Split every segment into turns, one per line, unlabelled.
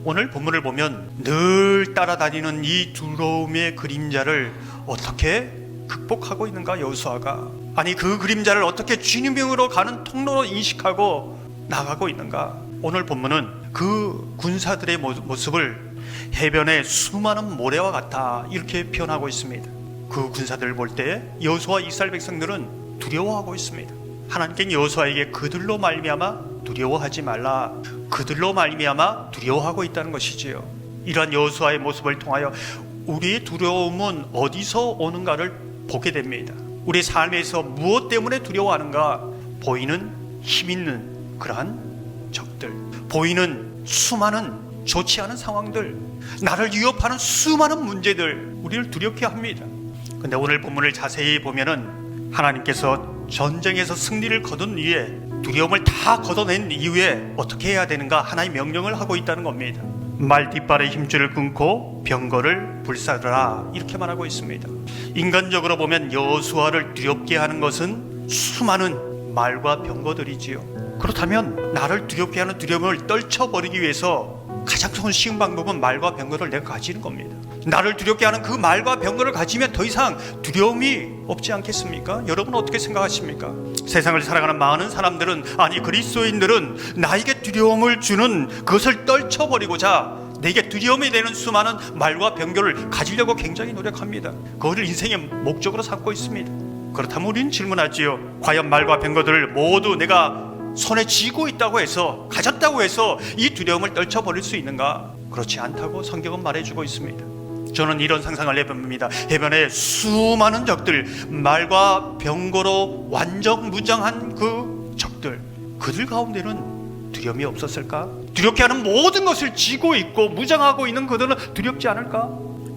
오늘 본문을 보면 늘 따라다니는 이 두려움의 그림자를 어떻게 극복하고 있는가 여호수아가, 아니 그 그림자를 어떻게 주님으로 가는 통로로 인식하고 나가고 있는가. 오늘 본문은 그 군사들의 모습을 해변의 수많은 모래와 같다 이렇게 표현하고 있습니다. 그 군사들을 볼 때 여호수아 이스라엘 백성들은 두려워하고 있습니다. 하나님께는 여호수아에게 그들로 말미암아 두려워하지 말라, 그들로 말미암아 두려워하고 있다는 것이지요. 이러한 여호수아의 모습을 통하여 우리의 두려움은 어디서 오는가를 보게 됩니다. 우리 삶에서 무엇 때문에 두려워하는가? 보이는 힘 있는 그러한 적들, 보이는 수많은 좋지 않은 상황들, 나를 위협하는 수많은 문제들, 우리를 두렵게 합니다. 근데 오늘 본문을 자세히 보면은 하나님께서 전쟁에서 승리를 거둔 이후에, 두려움을 다 걷어낸 이후에 어떻게 해야 되는가 하나의 명령을 하고 있다는 겁니다. 말 뒷발의 힘줄을 끊고 병거를 불사르라 이렇게 말하고 있습니다. 인간적으로 보면 여호수아를 두렵게 하는 것은 수많은 말과 병거들이지요. 그렇다면 나를 두렵게 하는 두려움을 떨쳐버리기 위해서 가장 쉬운 방법은 말과 병거를 내가 가지는 겁니다. 나를 두렵게 하는 그 말과 병거를 가지면 더 이상 두려움이 없지 않겠습니까? 여러분은 어떻게 생각하십니까? 세상을 살아가는 많은 사람들은, 아니 그리스도인들은 나에게 두려움을 주는 그것을 떨쳐버리고자 내게 두려움이 되는 수많은 말과 병거를 가지려고 굉장히 노력합니다. 그것을 인생의 목적으로 삼고 있습니다. 그렇다면 우리는 질문하지요. 과연 말과 병거들을 모두 내가 손에 쥐고 있다고 해서, 가졌다고 해서 이 두려움을 떨쳐버릴 수 있는가? 그렇지 않다고 성경은 말해주고 있습니다. 저는 이런 상상을 해봅니다. 해변에 수많은 적들, 말과 병거로 완전무장한 그 적들, 그들 가운데는 두려움이 없었을까? 두렵게 하는 모든 것을 쥐고 있고 무장하고 있는 그들은 두렵지 않을까?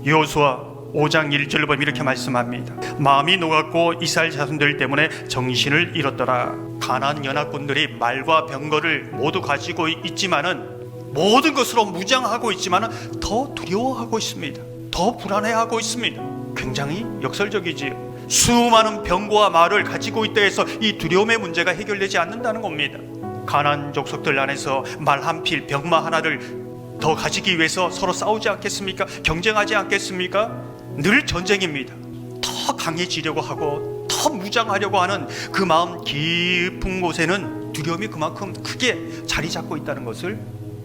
여호수아 5장 1절을 보면 이렇게 말씀합니다. 마음이 녹았고 이스라엘 자손들 때문에 정신을 잃었더라. 가나안 연합군들이 말과 병거를 모두 가지고 있지만은, 모든 것으로 무장하고 있지만은 더 두려워하고 있습니다. 더 불안해하고 있습니다. 굉장히 역설적이지요. 수많은 병거와 말을 가지고 있다 해서 이 두려움의 문제가 해결되지 않는다는 겁니다. 가나안 족속들 안에서 말 한 필, 병마 하나를 더 가지기 위해서 서로 싸우지 않겠습니까? 경쟁하지 않겠습니까? 늘 전쟁입니다. 더 강해지려고 하고 더 무장하려고 하는 그 마음 깊은 곳에는 두려움이 그만큼 크게 자리 잡고 있다는 것을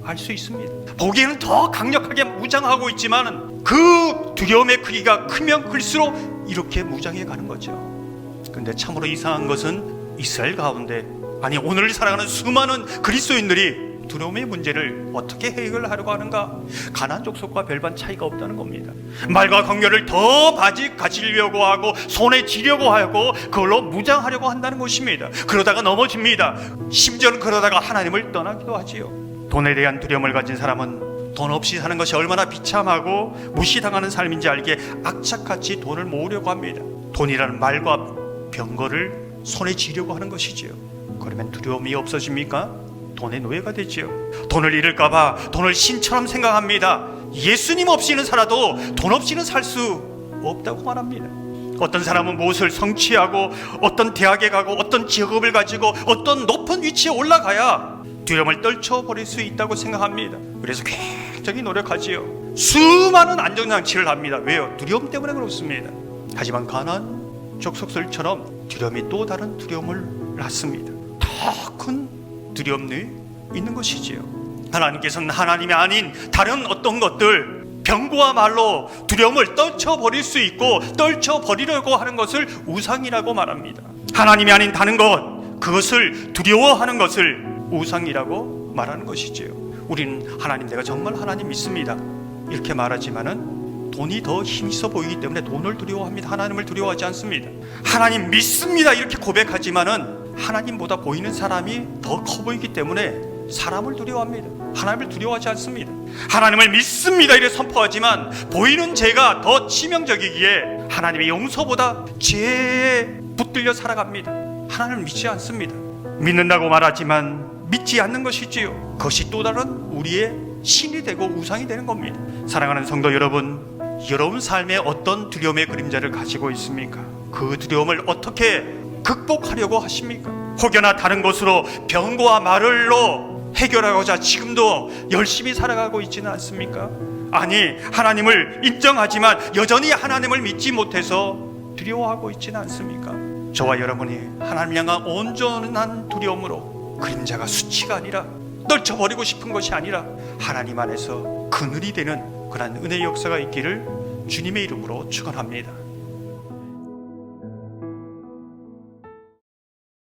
알 수 있습니다. 보기에는 더 강력하게 무장하고 있지만 그 두려움의 크기가 크면 클수록 이렇게 무장해 가는 거죠. 그런데 참으로 이상한 것은 이스라엘 가운데, 아니 오늘 살아가는 수많은 그리스도인들이 두려움의 문제를 어떻게 해결하려고 하는가? 가나안 족속과 별반 차이가 없다는 겁니다. 말과 광야를 더 가지려고 하고 손에 쥐려고 하고 그걸로 무장하려고 한다는 것입니다. 그러다가 넘어집니다. 심지어는 그러다가 하나님을 떠나기도 하지요. 돈에 대한 두려움을 가진 사람은 돈 없이 사는 것이 얼마나 비참하고 무시당하는 삶인지 알기에 악착같이 돈을 모으려고 합니다. 돈이라는 말과 병거를 손에 쥐려고 하는 것이지요. 그러면 두려움이 없어집니까? 돈의 노예가 되지요. 돈을 잃을까봐 돈을 신처럼 생각합니다. 예수님 없이는 살아도 돈 없이는 살 수 없다고 말합니다. 어떤 사람은 무엇을 성취하고 어떤 대학에 가고 어떤 직업을 가지고 어떤 높은 위치에 올라가야 두려움을 떨쳐버릴 수 있다고 생각합니다. 그래서 굉장히 노력하지요. 수많은 안전장치를 합니다. 왜요? 두려움 때문에 그렇습니다. 하지만 가나안 족속들처럼 두려움이 또 다른 두려움을 낳습니다. 더 큰 두려움이 있는 것이지요. 하나님께서는 하나님이 아닌 다른 어떤 것들, 병거와 말로 두려움을 떨쳐버릴 수 있고 떨쳐버리려고 하는 것을 우상이라고 말합니다. 하나님이 아닌 다른 것, 그것을 두려워하는 것을 우상이라고 말하는 것이지요. 우리는 하나님, 내가 정말 하나님 믿습니다 이렇게 말하지만은 돈이 더 힘있어 보이기 때문에 돈을 두려워합니다. 하나님을 두려워하지 않습니다. 하나님 믿습니다 이렇게 고백하지만은 하나님보다 보이는 사람이 더 커 보이기 때문에 사람을 두려워합니다. 하나님을 두려워하지 않습니다. 하나님을 믿습니다 이렇게 선포하지만 보이는 죄가 더 치명적이기에 하나님의 용서보다 죄에 붙들려 살아갑니다. 하나님을 믿지 않습니다. 믿는다고 말하지만 믿지 않는 것이지요. 그것이 또 다른 우리의 신이 되고 우상이 되는 겁니다. 사랑하는 성도 여러분, 여러분 삶에 어떤 두려움의 그림자를 가지고 있습니까? 그 두려움을 어떻게 극복하려고 하십니까? 혹여나 다른 것으로 병거와 말로 해결하고자 지금도 열심히 살아가고 있지는 않습니까? 아니, 하나님을 인정하지만 여전히 하나님을 믿지 못해서 두려워하고 있지는 않습니까? 저와 여러분이 하나님 향한 온전한 두려움으로 그림자가 수치가 아니라 떨쳐버리고 싶은 것이 아니라 하나님 안에서 그늘이 되는 그런 은혜의 역사가 있기를 주님의 이름으로 축원합니다.